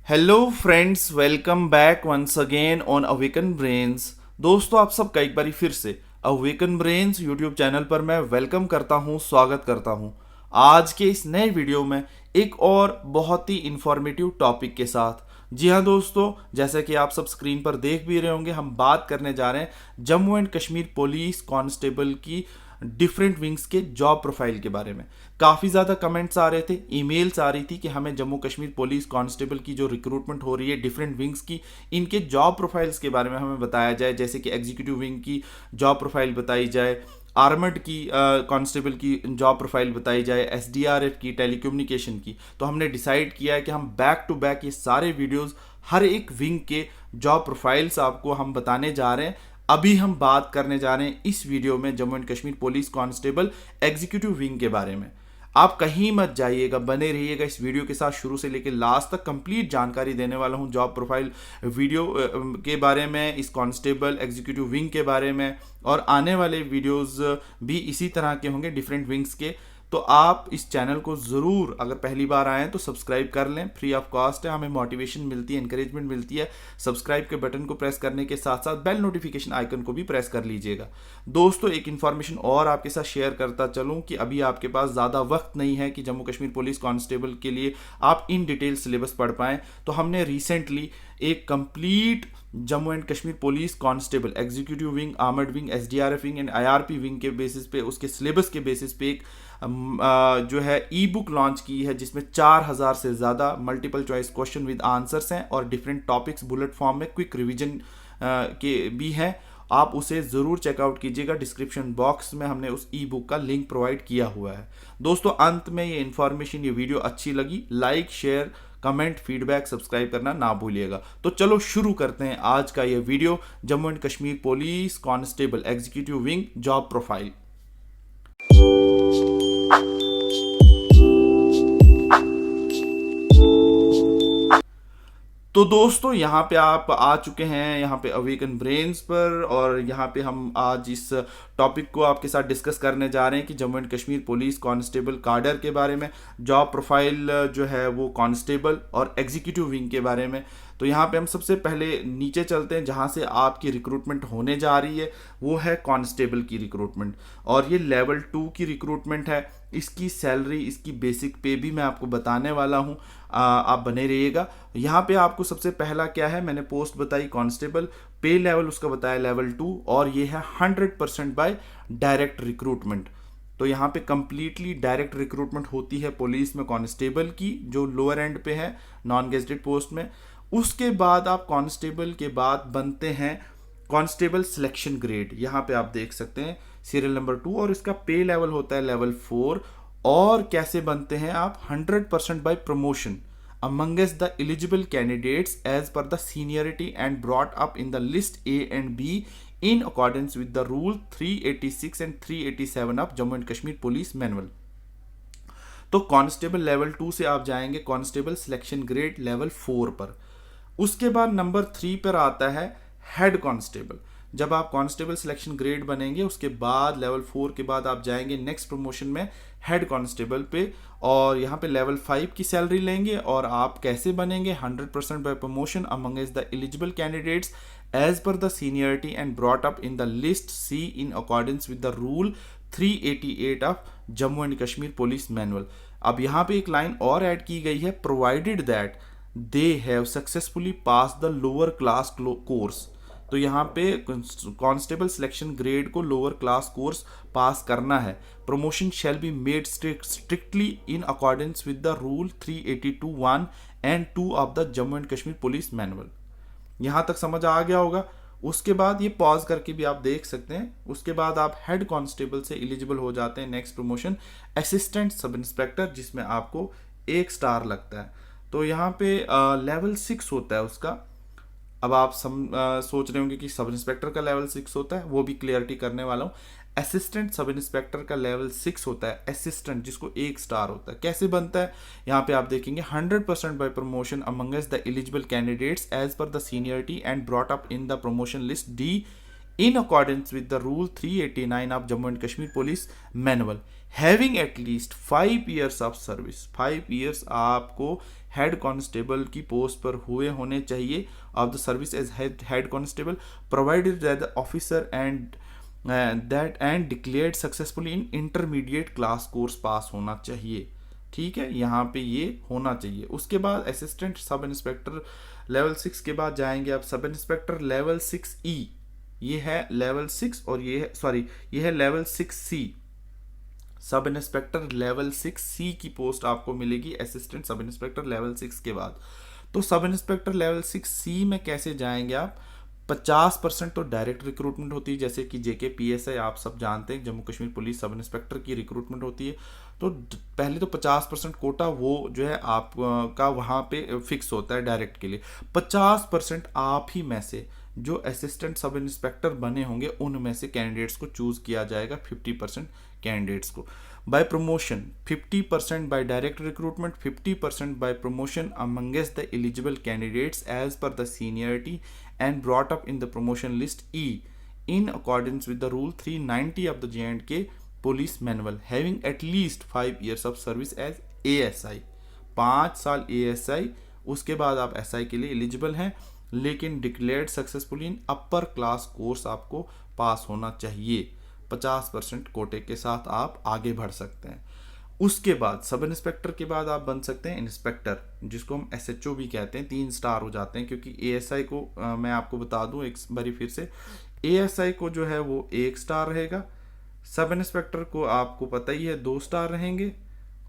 Hello friends, welcome back once again on awaken brains. दोस्तों, आप सबका एक बारी फिर से अवेकन ब्रेन्स यूट्यूब चैनल पर मैं वेलकम करता हूं, स्वागत करता हूं। आज के इस नए वीडियो में एक और बहुत ही इंफॉर्मेटिव टॉपिक के साथ। जी हाँ दोस्तों, जैसे कि आप सब स्क्रीन पर देख भी रहे होंगे, हम बात करने जा रहे हैं Jammu and Kashmir police constable की डिफरेंट विंग्स के जॉब प्रोफाइल के बारे में। काफ़ी ज़्यादा कमेंट्स आ रहे थे, ईमेल्स आ रही थी कि हमें जम्मू कश्मीर पुलिस कांस्टेबल की जो रिक्रूटमेंट हो रही है डिफरेंट विंग्स की, इनके जॉब प्रोफाइल्स के बारे में हमें बताया जाए। जैसे कि एग्जीक्यूटिव विंग की जॉब प्रोफाइल बताई जाए, आर्मर्ड की कांस्टेबल की जॉब प्रोफाइल बताई जाए, एसडीआरएफ की, टेलीकम्युनिकेशन की। तो हमने डिसाइड किया है कि हम बैक टू बैक ये सारे वीडियोस हर एक विंग के जॉब प्रोफाइल्स आपको हम बताने जा रहे हैं। अभी हम बात करने जा रहे हैं इस वीडियो में Jammu and Kashmir police constable executive wing के बारे में। आप कहीं मत जाइएगा, बने रहिएगा इस वीडियो के साथ। शुरू से लेकर लास्ट तक कंप्लीट जानकारी देने वाला हूं जॉब प्रोफाइल वीडियो के बारे में, इस कांस्टेबल एग्जीक्यूटिव विंग के बारे में। और आने वाले वीडियोस भी इसी तरह के होंगे डिफरेंट विंग्स के। तो आप इस चैनल को ज़रूर, अगर पहली बार आए हैं तो सब्सक्राइब कर लें, फ्री ऑफ कॉस्ट है। हमें मोटिवेशन मिलती है, इंकरेजमेंट मिलती है। सब्सक्राइब के बटन को प्रेस करने के साथ साथ बेल नोटिफिकेशन आइकन को भी प्रेस कर लीजिएगा। दोस्तों, एक इन्फॉर्मेशन और आपके साथ शेयर करता चलूं कि अभी आपके पास ज़्यादा वक्त नहीं है कि जम्मू कश्मीर पुलिस कांस्टेबल के लिए आप इन डिटेल सिलेबस पढ़ पाएँ। तो हमने रिसेंटली एक complete Jammu and Kashmir police constable executive wing, armoured wing, SDRF wing and IRP wing के बेसिस पे, उसके सिलेबस के बेसिस पे एक जो है ई बुक लॉन्च की है, जिसमें 4000 से ज़्यादा multiple choice question with answers हैं और डिफरेंट टॉपिक्स बुलेट फॉर्म में क्विक रिवीजन के भी हैं। आप उसे ज़रूर चेकआउट कीजिएगा। डिस्क्रिप्शन बॉक्स में हमने उस ई बुक का लिंक प्रोवाइड किया हुआ है। दोस्तों, अंत में ये इन्फॉर्मेशन, ये वीडियो अच्छी लगी, like, share, comment, feedback, subscribe करना ना भूलिएगा। तो चलो शुरू करते हैं आज का ये video, Jammu and Kashmir police constable executive wing job profile. तो दोस्तों, यहाँ पे आप आ चुके हैं यहाँ पे अवेकन ब्रेन्स पर, और यहाँ पे हम आज इस टॉपिक को आपके साथ डिस्कस करने जा रहे हैं कि Jammu and Kashmir police constable cadre के बारे में, जॉब प्रोफाइल जो है वो कांस्टेबल और एग्जीक्यूटिव विंग के बारे में। तो यहाँ पे हम सबसे पहले नीचे चलते हैं, जहाँ से आपकी रिक्रूटमेंट होने जा रही है वो है कांस्टेबल की रिक्रूटमेंट, और ये लेवल 2 की रिक्रूटमेंट है। इसकी सैलरी, इसकी बेसिक पे भी मैं आपको बताने वाला हूँ, आप बने रहिएगा। यहाँ पे आपको सबसे पहला क्या है, मैंने पोस्ट बताई कांस्टेबल, पे लेवल उसका बताया लेवल 2, और ये है 100% बाय डायरेक्ट रिक्रूटमेंट। तो यहाँ पे कंप्लीटली डायरेक्ट रिक्रूटमेंट होती है पुलिस में कांस्टेबल की, जो लोअर एंड पे है नॉन गेजेटेड पोस्ट में। उसके बाद आप कांस्टेबल के बाद बनते हैं कांस्टेबल सिलेक्शन ग्रेड। यहाँ पे आप देख सकते हैं सीरियल नंबर 2, और इसका पे लेवल होता है लेवल 4। और कैसे बनते हैं आप, 100% by promotion amongst the eligible candidates as per the seniority and brought up in the list A and B in accordance with the rule 386 and 387 of Jammu and Kashmir Police Manual। तो constable level 2 से आप जाएंगे constable selection grade level 4 पर। उसके बाद number 3 पर आता है हेड कांस्टेबल। जब आप कांस्टेबल सिलेक्शन ग्रेड बनेंगे, उसके बाद लेवल 4 के बाद आप जाएंगे नेक्स्ट प्रमोशन में हेड कांस्टेबल पे, और यहाँ पे लेवल 5 की सैलरी लेंगे। और आप कैसे बनेंगे, 100% by promotion amongst the eligible candidates as per the seniority and brought up in the list C in accordance with the rule 388 of Jammu and Kashmir police manual. अब यहाँ पे एक लाइन और ऐड की गई है, provided that they have successfully pass the lower class course. तो यहाँ पे कांस्टेबल सिलेक्शन ग्रेड को लोअर क्लास कोर्स पास करना है। Promotion shall be made strictly in accordance with the rule 382(1) and 2 of the Jammu and Kashmir police manual. यहाँ तक समझ आ गया होगा। उसके बाद ये पॉज करके भी आप देख सकते हैं। उसके बाद आप हेड कांस्टेबल से एलिजिबल हो जाते हैं next promotion assistant sub inspector, जिसमें आपको 1 स्टार लगता है। तो यहाँ पे लेवल 6 होता है उसका। अब आप सोच रहे होंगे कि सब इंस्पेक्टर का लेवल 6 होता है, वो भी क्लियरिटी करने वाला हूँ। असिस्टेंट सब इंस्पेक्टर का लेवल 6 होता है, असिस्टेंट जिसको 1 स्टार होता है। कैसे बनता है, यहाँ पे आप देखेंगे 100% by promotion amongst the eligible candidates as per the seniority and brought up in the promotion list D in accordance with the rule 389 of Jammu and Kashmir police manual. Having at least 5 years of service. 5 years आपको head constable की post पर हुए होने चाहिए of the service as head constable, provided that the officer and declared successfully in intermediate class course pass होना चाहिए। ठीक है, यहाँ पे ये होना चाहिए। उसके बाद असिस्टेंट सब इंस्पेक्टर लेवल 6 के बाद जाएंगे आप सब इंस्पेक्टर लेवल 6E। ये है लेवल 6 और ये है सॉरी ये है level 6C। Sub inspector level 6C की पोस्ट आपको मिलेगी असिस्टेंट सब इंस्पेक्टर लेवल 6 के बाद। तो सब इंस्पेक्टर लेवल 6C में कैसे जाएंगे आप? 50% तो डायरेक्ट रिक्रूटमेंट होती है, जैसे कि JKPSI आप सब जानते हैं, Jammu Kashmir police sub inspector की रिक्रूटमेंट होती है। तो पहले तो 50% कोटा वो जो है आपका वहाँ पे फिक्स होता है डायरेक्ट के लिए। 50% आप ही में से जो असिस्टेंट सब इंस्पेक्टर बने होंगे उनमें से कैंडिडेट्स को चूज किया जाएगा, 50% कैंडिडेट्स को। By promotion 50% by direct recruitment, 50% by promotion amongst the eligible candidates as per the seniority and brought up in the promotion list E in accordance with the rule 390 of the J&K police manual, having at least 5 years of service as ASI। 5 साल ASI, उसके बाद आप SI के लिए eligible हैं, लेकिन declared successfully इन upper class course आपको पास होना चाहिए। 50% कोटे के साथ आप आगे बढ़ सकते हैं। उसके बाद सब इंस्पेक्टर के बाद आप बन सकते हैं इंस्पेक्टर, जिसको हम SHO भी कहते हैं। 3 स्टार हो जाते हैं, क्योंकि ASI को मैं आपको बता दूं एक बारी फिर से, ASI को जो है वो 1 स्टार रहेगा, सब इंस्पेक्टर को आपको पता ही है 2 स्टार रहेंगे,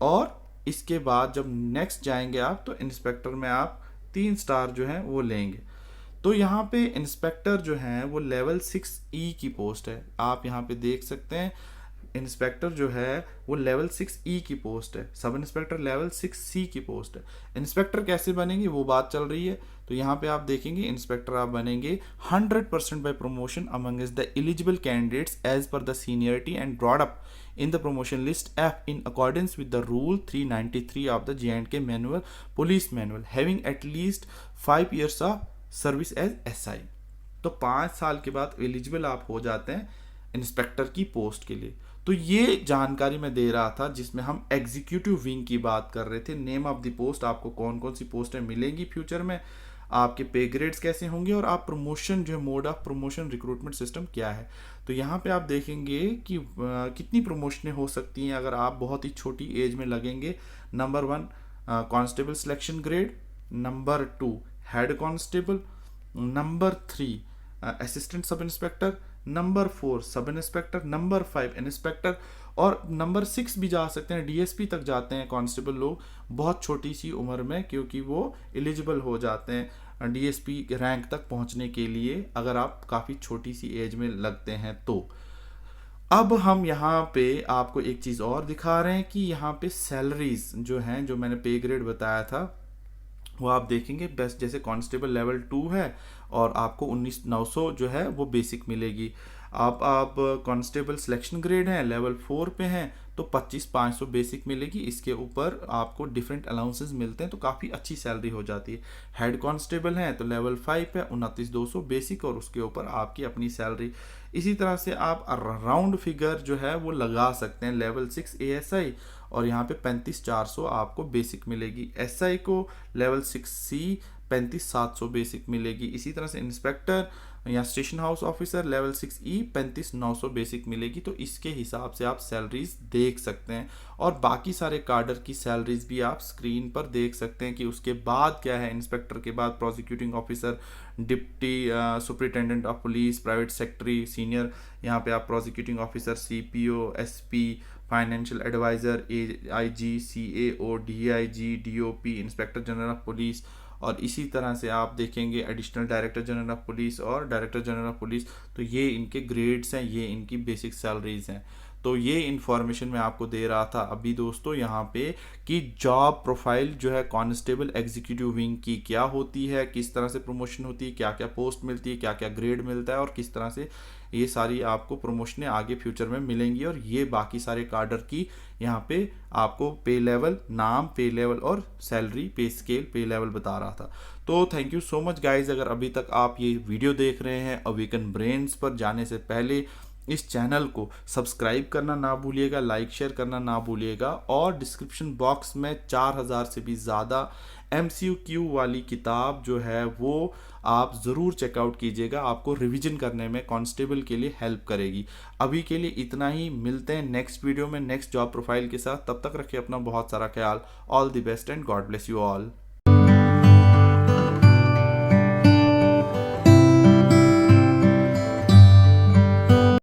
और इसके बाद जब नेक्स्ट जाएंगे आप तो इंस्पेक्टर में आप 3 स्टार जो है वो लेंगे। तो यहाँ पे इंस्पेक्टर जो है वो लेवल 6E की पोस्ट है, आप यहाँ पे देख सकते हैं इंस्पेक्टर जो है वो लेवल 6E की पोस्ट है, सब इंस्पेक्टर लेवल 6C की पोस्ट है। इंस्पेक्टर कैसे बनेंगे वो बात चल रही है, तो यहाँ पे आप देखेंगे इंस्पेक्टर आप बनेंगे 100% by promotion amongst the eligible candidates as per the seniority and brought up in the promotion list F in accordance with the rule 393 of the J&K manual police manual, having at least 5 years of service as SI। तो 5 साल के बाद eligible आप हो जाते हैं inspector की post के लिए। तो ये जानकारी मैं दे रहा था जिसमें हम एग्जीक्यूटिव विंग की बात कर रहे थे। नेम ऑफ द पोस्ट, आपको कौन कौन सी पोस्टें मिलेंगी फ्यूचर में, आपके पे ग्रेड्स कैसे होंगे, और आप प्रमोशन जो है mode of promotion recruitment system क्या है। तो यहाँ पे आप देखेंगे कि कितनी प्रमोशनें हो सकती हैं अगर आप बहुत ही छोटी एज में लगेंगे। Number 1 constable selection grade, number 2 head constable, number 3 assistant sub inspector, number 4 sub inspector, number 5 inspector, और नंबर 6 भी जा सकते हैं, DSP तक जाते हैं कांस्टेबल लोग बहुत छोटी सी उम्र में, क्योंकि वो एलिजिबल हो जाते हैं DSP रैंक तक पहुंचने के लिए अगर आप काफ़ी छोटी सी एज में लगते हैं। तो अब हम यहाँ पे आपको एक चीज़ और दिखा रहे हैं कि यहाँ पे सैलरीज जो हैं, जो मैंने पे ग्रेड बताया था वो आप देखेंगे बेस्ट, जैसे कांस्टेबल लेवल 2 है और आपको 19,900 जो है वो बेसिक मिलेगी। आप कांस्टेबल सिलेक्शन ग्रेड हैं, लेवल 4 पे हैं, तो 25,500 बेसिक मिलेगी। इसके ऊपर आपको डिफरेंट अलाउंसेस मिलते हैं, तो काफ़ी अच्छी सैलरी हो जाती है। हेड कांस्टेबल हैं तो लेवल 5 पे 29,200 बेसिक, और उसके ऊपर आपकी अपनी सैलरी। इसी तरह से आप राउंड फिगर जो है वो लगा सकते हैं। लेवल 6 ASI और यहाँ पे 35,400 आपको बेसिक मिलेगी। SI को लेवल 6C 35,700 बेसिक मिलेगी। इसी तरह से इंस्पेक्टर या station house officer level 6E 35,900 basic मिलेगी। तो इसके हिसाब से आप सैलरीज देख सकते हैं, और बाकी सारे कार्डर की सैलरीज भी आप स्क्रीन पर देख सकते हैं कि उसके बाद क्या है। इंस्पेक्टर के बाद prosecuting officer, deputy superintendent of police, private secretary, senior यहाँ पे आप prosecuting officer, CPO, SP, financial adviser, AIG, CAO, DIG, DOP, inspector general of police, और इसी तरह से आप देखेंगे additional director general of police और डायरेक्टर जनरल ऑफ पुलिस। तो ये इनके ग्रेड्स हैं, ये इनकी बेसिक सैलरीज हैं। तो ये इन्फॉर्मेशन मैं आपको दे रहा था अभी दोस्तों यहाँ पे कि जॉब प्रोफाइल जो है कांस्टेबल एग्जीक्यूटिव विंग की क्या होती है, किस तरह से प्रमोशन होती है, क्या क्या पोस्ट मिलती है, क्या क्या ग्रेड मिलता है, और किस तरह से ये सारी आपको प्रमोशनें आगे फ्यूचर में मिलेंगी। और ये बाकी सारे कार्डर की यहाँ पे आपको पे लेवल, नाम, पे लेवल और सैलरी, पे स्केल, पे लेवल बता रहा था। तो thank you so much guys. अगर अभी तक आप ये वीडियो देख रहे हैं अवेकन ब्रेन्स पर जाने से पहले इस चैनल को सब्सक्राइब करना ना भूलिएगा, लाइक शेयर करना ना भूलिएगा, और डिस्क्रिप्शन बॉक्स में 4000 से भी ज़्यादा MCQ वाली किताब जो है वो आप ज़रूर चेकआउट कीजिएगा। आपको रिवीजन करने में कांस्टेबल के लिए हेल्प करेगी। अभी के लिए इतना ही, मिलते हैं नेक्स्ट वीडियो में नेक्स्ट जॉब प्रोफाइल के साथ। तब तक रखिए अपना बहुत सारा ख्याल। All the best and God bless you all.